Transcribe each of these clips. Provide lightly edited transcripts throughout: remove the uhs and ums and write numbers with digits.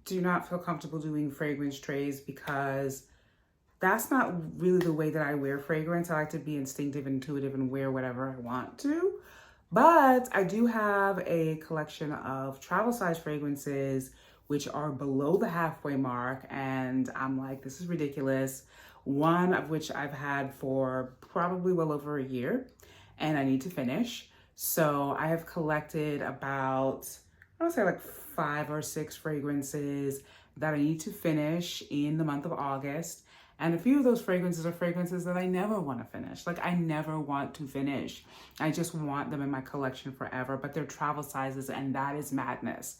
do not feel comfortable doing fragrance trays because that's not really the way that I wear fragrance. I like to be instinctive, intuitive, and wear whatever I want to. But I do have a collection of travel size fragrances which are below the halfway mark. And I'm like, this is ridiculous. One of which I've had for probably well over a year and I need to finish. So I have collected about, I want to say like 5 or 6 fragrances that I need to finish in the month of August. And a few of those fragrances are fragrances that I never want to finish. Like I never want to finish. I just want them in my collection forever, but they're travel sizes and that is madness.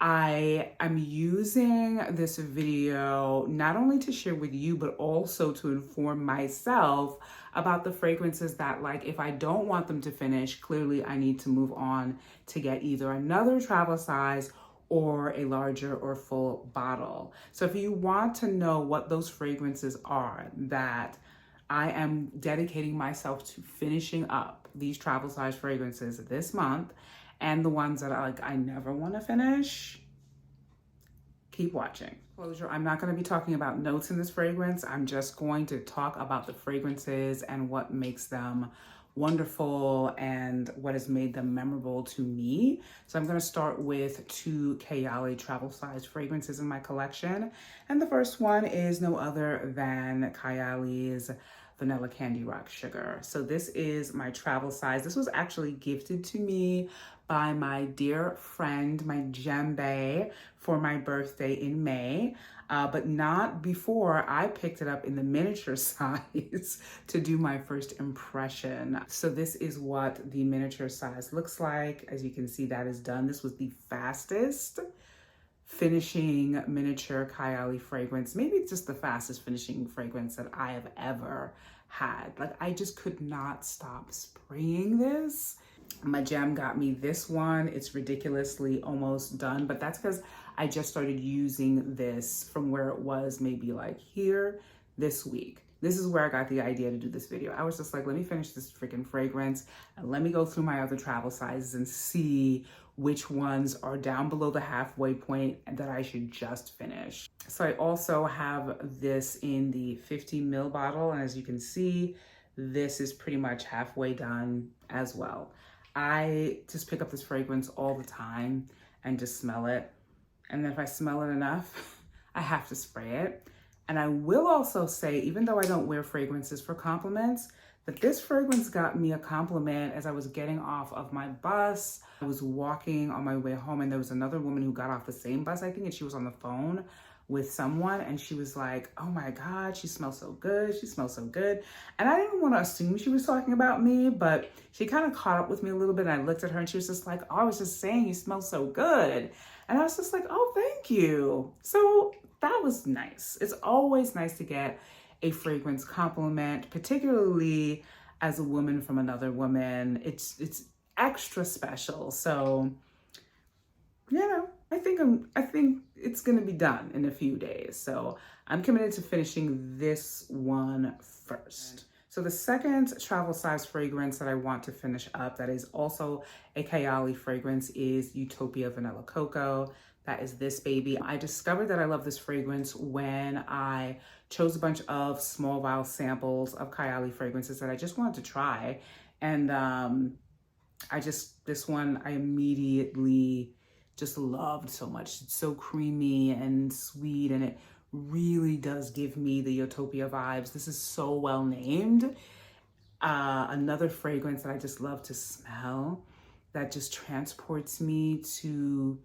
I am using this video not only to share with you, but also to inform myself about the fragrances that, like, if I don't want them to finish, clearly I need to move on to get either another travel size or a larger or full bottle. So if you want to know what those fragrances are that I am dedicating myself to finishing up these travel size fragrances this month, and the ones that I never want to finish, keep watching. Closure, I'm not going to be talking about notes in this fragrance. I'm just going to talk about the fragrances and what makes them wonderful and what has made them memorable to me. So I'm going to start with 2 Kayali travel size fragrances in my collection. And the first one is no other than Kayali's Vanilla Candy Rock Sugar. So this is my travel size. This was actually gifted to me by my dear friend, my djembe, for my birthday in May, but not before I picked it up in the miniature size to do my first impression. So this is what the miniature size looks like. As you can see, that is done. This was the fastest finishing miniature Kayali fragrance. Maybe it's just the fastest finishing fragrance that I have ever had. Like I just could not stop spraying this. My gem got me this one. It's ridiculously almost done, but that's because I just started using this from where it was maybe like here this week. This is where I got the idea to do this video. I was just like, let me finish this freaking fragrance and let me go through my other travel sizes and see which ones are down below the halfway point and that I should just finish. So I also have this in the 50 ml bottle. And as you can see, this is pretty much halfway done as well. I just pick up this fragrance all the time and just smell it. And then if I smell it enough, I have to spray it. And I will also say, even though I don't wear fragrances for compliments, that this fragrance got me a compliment as I was getting off of my bus. I was walking on my way home and there was another woman who got off the same bus, I think, and she was on the phone with someone and she was like, oh my God, she smells so good. She smells so good. And I didn't want to assume she was talking about me, but she kind of caught up with me a little bit. And I looked at her and she was just like, oh, I was just saying you smell so good. And I was just like, oh, thank you. So that was nice. It's always nice to get a fragrance compliment, particularly as a woman from another woman. It's extra special. So, you know, I think it's gonna be done in a few days. So I'm committed to finishing this one first. So the second travel size fragrance that I want to finish up that is also a Kayali fragrance is Utopia Vanilla Coco. That is this baby. I discovered that I love this fragrance when I chose a bunch of small vial samples of Kayali fragrances that I just wanted to try. And this one I immediately just loved so much. It's so creamy and sweet and it really does give me the Utopia vibes. This is so well named. Another fragrance that I just love to smell that just transports me to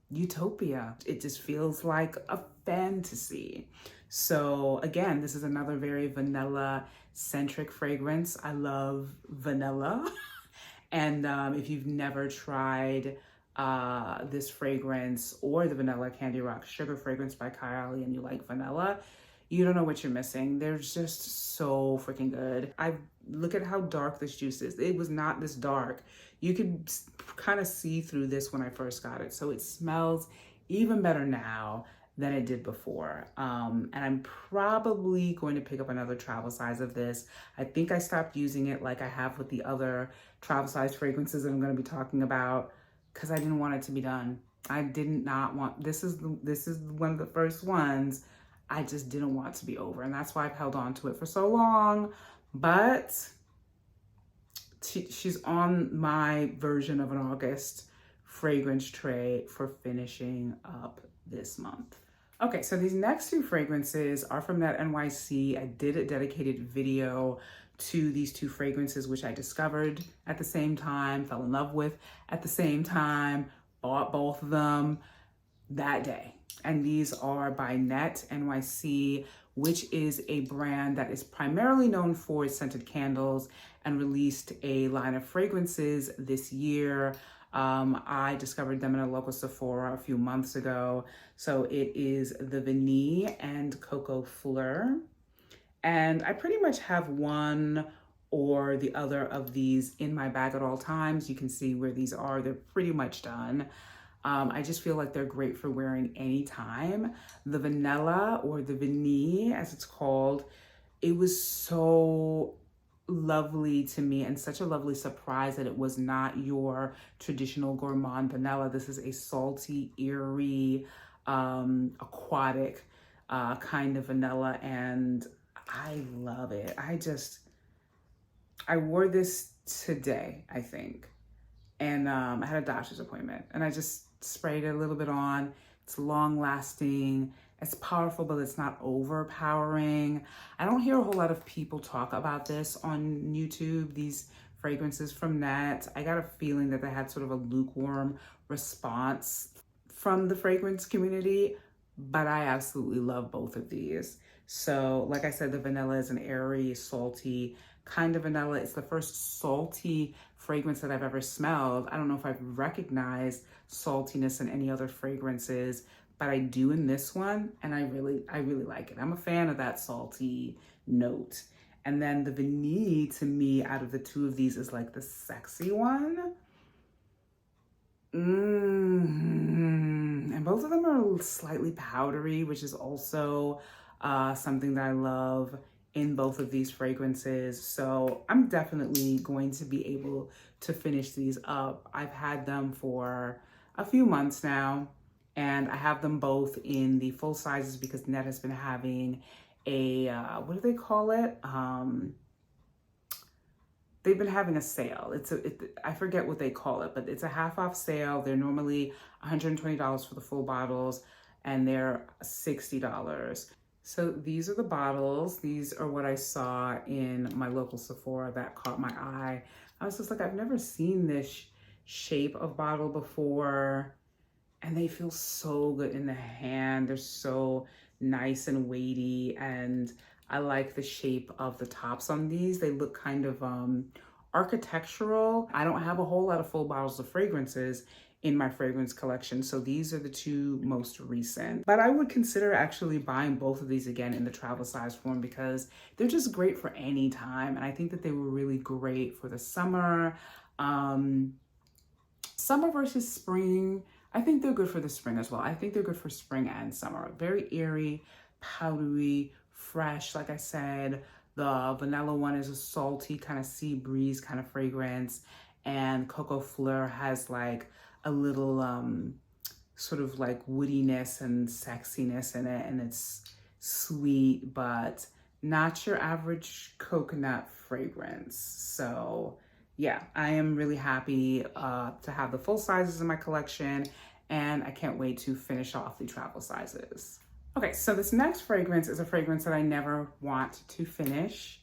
Utopia. It just feels like a fantasy. So again, this is another very vanilla centric fragrance. I love vanilla. And if you've never tried this fragrance or the Vanilla Candy Rock Sugar fragrance by Kayali and you like vanilla, you don't know what you're missing. They're just so freaking good. Look at how dark this juice is. It was not this dark. You could kind of see through this when I first got it. So it smells even better now than it did before. And I'm probably going to pick up another travel size of this. I think I stopped using it like I have with the other travel size fragrances that I'm going to be talking about because I didn't want it to be done. I did not want, this is one of the first ones I just didn't want to be over. And that's why I've held on to it for so long. But she's on my version of an August fragrance tray for finishing up this month. Okay, so these next two fragrances are from Nette NYC. I did a dedicated video to these two fragrances, which I discovered at the same time, fell in love with at the same time, bought both of them that day. And these are by Nette NYC, which is a brand that is primarily known for its scented candles and released a line of fragrances this year. I discovered them in a local Sephora a few months ago. So it is the Vanille and Coco Fleur. And I pretty much have one or the other of these in my bag at all times. You can see where these are. They're pretty much done. I just feel like they're great for wearing anytime. The Vanilla, or the Vanille as it's called, it was so lovely to me and such a lovely surprise that it was not your traditional gourmand vanilla. This is a salty, eerie, aquatic kind of vanilla, and I love it. I wore this today, I think, and I had a doctor's appointment, and I just sprayed it a little bit on. It's long lasting. It's powerful, but it's not overpowering. I don't hear a whole lot of people talk about this on YouTube, these fragrances from Nette. I got a feeling that they had sort of a lukewarm response from the fragrance community, but I absolutely love both of these. So like I said, the vanilla is an airy, salty kind of vanilla. It's the first salty fragrance that I've ever smelled. I don't know if I've recognized saltiness in any other fragrances, but I do in this one, and I really like it. I'm a fan of that salty note. And then the Vanille, to me, out of the two of these, is like the sexy one. And both of them are slightly powdery, which is also something that I love in both of these fragrances. So I'm definitely going to be able to finish these up. I've had them for a few months now, and I have them both in the full sizes because Nette has been having a, what do they call it? They've been having a sale. I forget what they call it, but it's a half off sale. They're normally $120 for the full bottles, and they're $60. So these are the bottles. These are what I saw in my local Sephora that caught my eye. I was just like, I've never seen this shape of bottle before. And they feel so good in the hand. They're so nice and weighty. And I like the shape of the tops on these. They look kind of architectural. I don't have a whole lot of full bottles of fragrances in my fragrance collection, so these are the two most recent. But I would consider actually buying both of these again in the travel size form because they're just great for any time. And I think that they were really great for the summer. Summer versus spring, I think they're good for the spring as well. I think they're good for spring and summer. Very airy, powdery, fresh. Like I said, the vanilla one is a salty kind of sea breeze kind of fragrance, and Coco Fleur has like a little sort of like woodiness and sexiness in it, and it's sweet, but not your average coconut fragrance. So yeah, I am really happy to have the full sizes in my collection, and I can't wait to finish off the travel sizes. Okay, so this next fragrance is a fragrance that I never want to finish,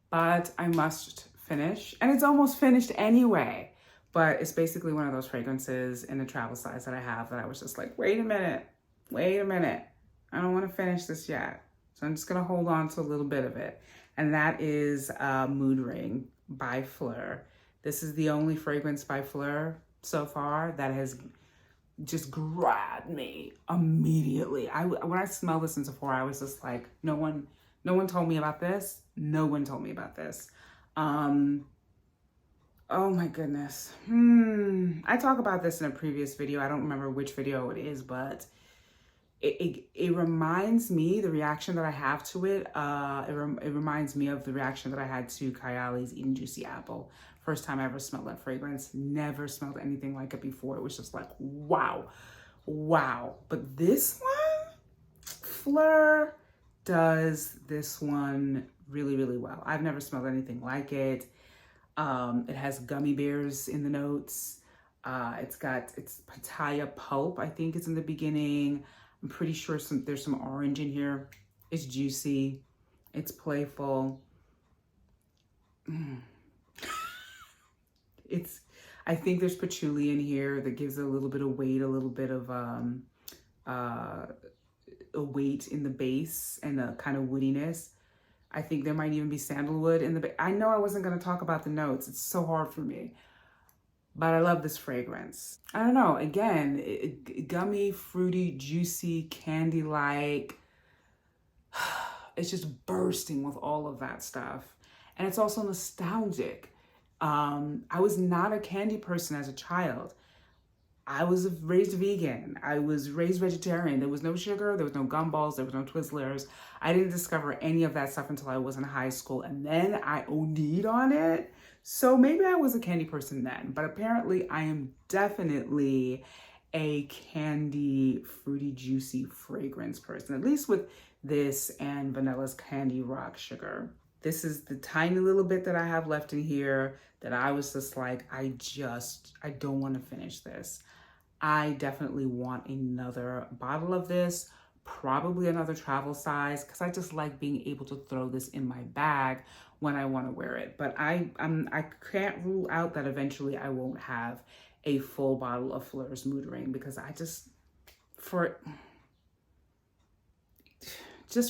but I must finish, and it's almost finished anyway. But it's basically one of those fragrances in the travel size that I have that I was just like, wait a minute. I don't want to finish this yet. So I'm just going to hold on to a little bit of it. And that is Mood Ring by Phlur. This is the only fragrance by Phlur so far that has just grabbed me immediately. When I smelled this in Sephora, I was just like, no one told me about this. No one told me about this. Oh my goodness. I talk about this in a previous video. I don't remember which video it is, but it reminds me, the reaction that I have to it, it reminds me of the reaction that I had to Kayali's Eating Juicy Apple. First time I ever smelled that fragrance. Never smelled anything like it before. It was just like, wow. wow. But this one, Fleur does this one really, really well. I've never smelled anything like it. It has gummy bears in the notes. It's pitaya pulp, I think it's in the beginning. I'm pretty sure there's some orange in here. It's juicy. It's playful. I think there's patchouli in here that gives it a little bit of weight, a little bit of a weight in the base and a kind of woodiness. I think there might even be sandalwood in the base. I know I wasn't going to talk about the notes. It's so hard for me. But I love this fragrance. I don't know. Again, gummy, fruity, juicy, candy-like. It's just bursting with all of that stuff. And it's also nostalgic. I was not a candy person as a child. I was raised vegan. I was raised vegetarian. There was no sugar. There was no gumballs. There was no Twizzlers. I didn't discover any of that stuff until I was in high school. And then I OD'd on it. So maybe I was a candy person then. But apparently I am definitely a candy, fruity, juicy fragrance person. At least with this and Vanilla's Candy Rock Sugar. This is the tiny little bit that I have left in here that I was just like, I don't want to finish this. I definitely want another bottle of this, probably another travel size, because I just like being able to throw this in my bag when I want to wear it. But I can't rule out that eventually I won't have a full bottle of Fleur's Mood Ring, because for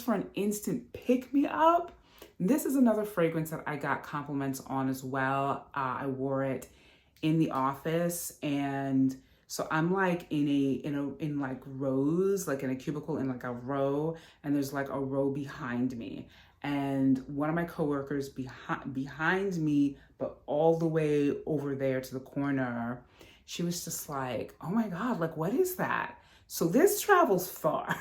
an instant pick-me-up. This is another fragrance that I got compliments on as well. I wore it in the office, and so I'm like in like rows, like in a cubicle in like a row, and there's like a row behind me. And one of my coworkers behind me, but all the way over there to the corner, she was just like, oh my God, like, what is that? So this travels far.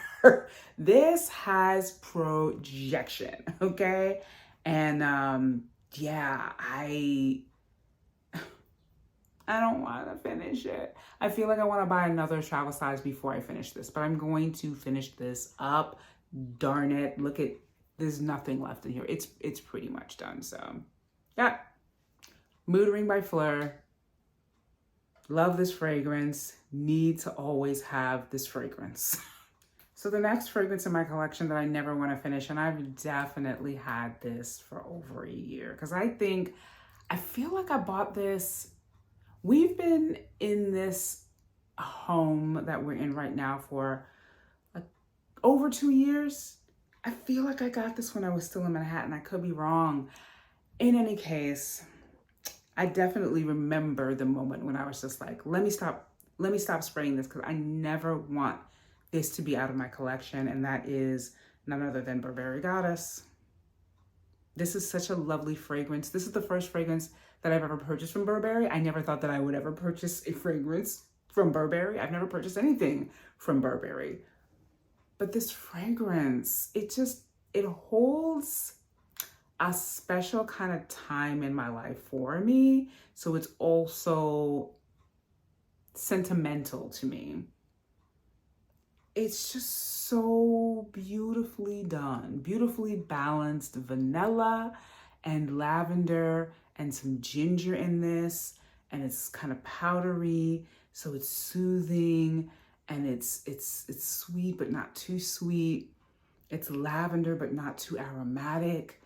This has projection, okay? And yeah, I don't want to finish it. I feel like I want to buy another travel size before I finish this, but I'm going to finish this up. Darn it. Look at, there's nothing left in here. It's pretty much done. So yeah, Mood Ring by Fleur. Love this fragrance. Need to always have this fragrance. So the next fragrance in my collection that I never want to finish, and I've definitely had this for over a year, because I feel like I bought this. We've been in this home that we're in right now for like over 2 years. I feel like I got this when I was still in Manhattan. I could be wrong. In any case, I definitely remember the moment when I was just like, let me stop spraying this, because I never want this to be out of my collection. And that is none other than Burberry Goddess. This is such a lovely fragrance. This is the first fragrance that I've ever purchased from Burberry. I never thought that I would ever purchase a fragrance from Burberry. I've never purchased anything from Burberry. But this fragrance, it holds a special kind of time in my life for me. So it's also sentimental to me. It's just so beautifully done, beautifully balanced vanilla and lavender and some ginger in this, and it's kind of powdery, so it's soothing, and it's sweet but not too sweet. It's lavender but not too aromatic.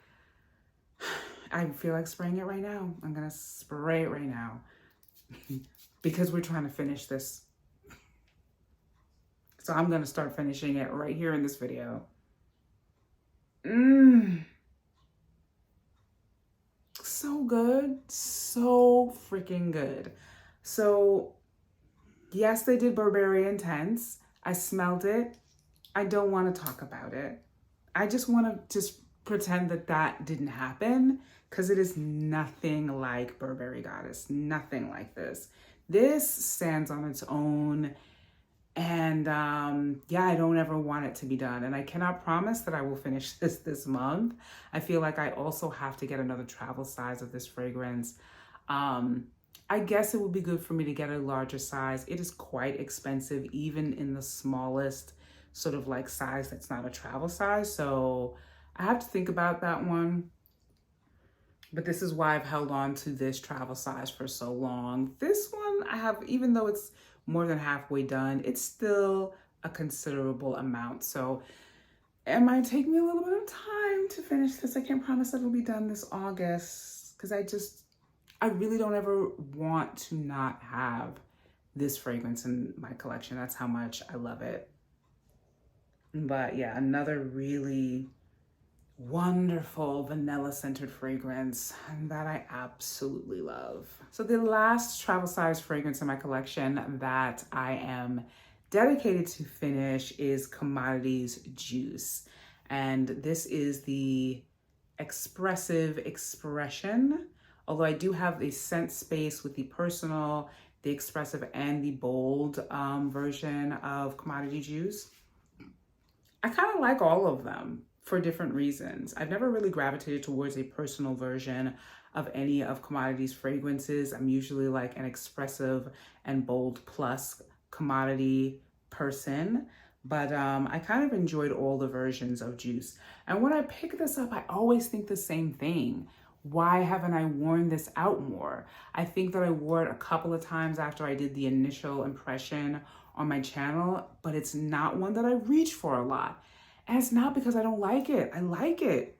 I feel like spraying it right now. I'm gonna spray it right now because we're trying to finish this. So I'm gonna start finishing it right here in this video. So good, so freaking good. So yes, they did Burberry Intense. I smelled it. I don't want to talk about it. I just want to pretend that didn't happen, because it is nothing like Burberry Goddess, nothing like this. This stands on its own. And yeah, I don't ever want it to be done. And I cannot promise that I will finish this month. I feel like I also have to get another travel size of this fragrance. I guess it would be good for me to get a larger size. It is quite expensive, even in the smallest sort of like size that's not a travel size. So I have to think about that one. But this is why I've held on to this travel size for so long. This one I have, even though it's more than halfway done, it's still a considerable amount. So it might take me a little bit of time to finish this. I can't promise it'll be done this August because I really don't ever want to not have this fragrance in my collection. That's how much I love it. But yeah, another really wonderful vanilla scented fragrance that I absolutely love. So the last travel size fragrance in my collection that I am dedicated to finish is Commodities Juice. And this is the Expressive Expression. Although I do have the scent space with the personal, the expressive, and the bold version of Commodity Juice. I kind of like all of them for different reasons. I've never really gravitated towards a personal version of any of Commodity's fragrances. I'm usually like an expressive and bold plus Commodity person, but I kind of enjoyed all the versions of Juice. And when I pick this up, I always think the same thing. Why haven't I worn this out more? I think that I wore it a couple of times after I did the initial impression on my channel, but it's not one that I reach for a lot. And it's not because I don't like it. I like it.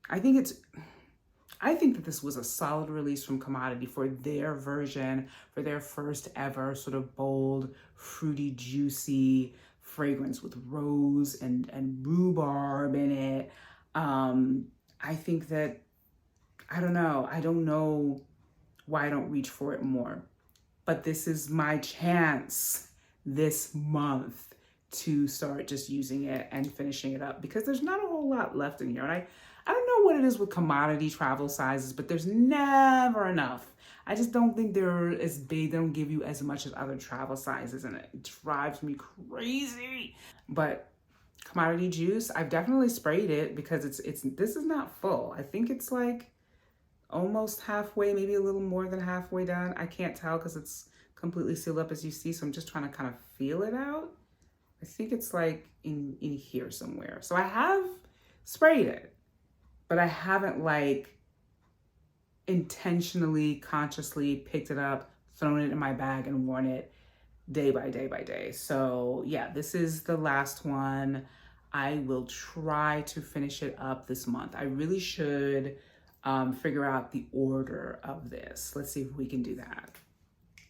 I think that this was a solid release from Commodity for their version, for their first ever sort of bold, fruity, juicy fragrance with rose and rhubarb in it. I think that, I don't know why I don't reach for it more, but this is my chance this month to start just using it and finishing it up because there's not a whole lot left in here. And I don't know what it is with Commodity travel sizes, but there's never enough. I just don't think they're as big. They don't give you as much as other travel sizes, and it drives me crazy. But Commodity Juice, I've definitely sprayed it because this is not full. I think it's like almost halfway, maybe a little more than halfway done. I can't tell because it's completely sealed up as you see, so I'm just trying to kind of feel it out. I think it's like in here somewhere. So I have sprayed it, but I haven't like intentionally, consciously picked it up, thrown it in my bag and worn it day by day by day. So yeah, this is the last one. I will try to finish it up this month. I really should figure out the order of this. Let's see if we can do that.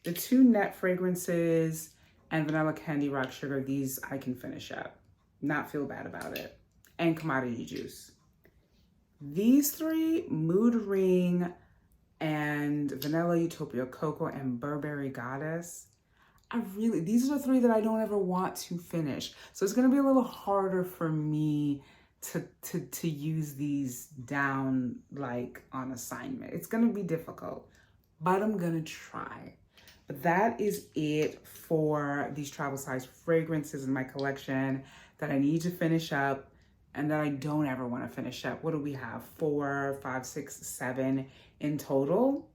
The two Nette fragrances and Vanilla Candy Rock Sugar, these I can finish up. Not feel bad about it. And Commodity Juice. These three, Mood Ring and Vanilla Utopia, Coco, and Burberry Goddess, these are the three that I don't ever want to finish. So it's gonna be a little harder for me to use these down like on assignment. It's gonna be difficult, but I'm gonna try. But that is it for these travel size fragrances in my collection that I need to finish up and that I don't ever want to finish up. What do we have? 4, 5, 6, 7 in total.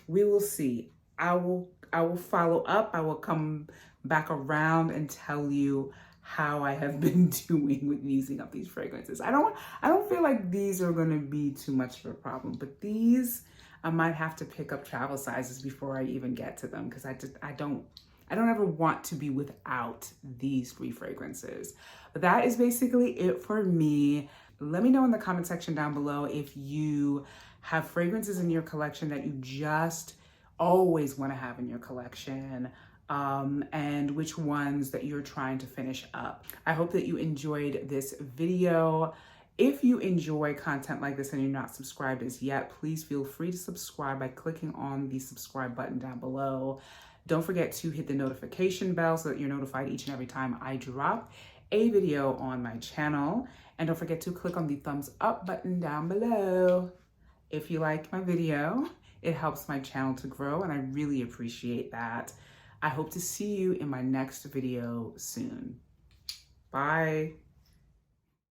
We will see. I will follow up. I will come back around and tell you how I have been doing with using up these fragrances. I don't feel like these are going to be too much of a problem, but these I might have to pick up travel sizes before I even get to them because I don't ever want to be without these 3 fragrances. But that is basically it for me. Let me know in the comment section down below if you have fragrances in your collection that you just always want to have in your collection, and which ones that you're trying to finish up. I hope that you enjoyed this video. If you enjoy content like this and you're not subscribed as yet, please feel free to subscribe by clicking on the subscribe button down below. Don't forget to hit the notification bell so that you're notified each and every time I drop a video on my channel. And don't forget to click on the thumbs up button down below. If you liked my video, it helps my channel to grow and I really appreciate that. I hope to see you in my next video soon. Bye.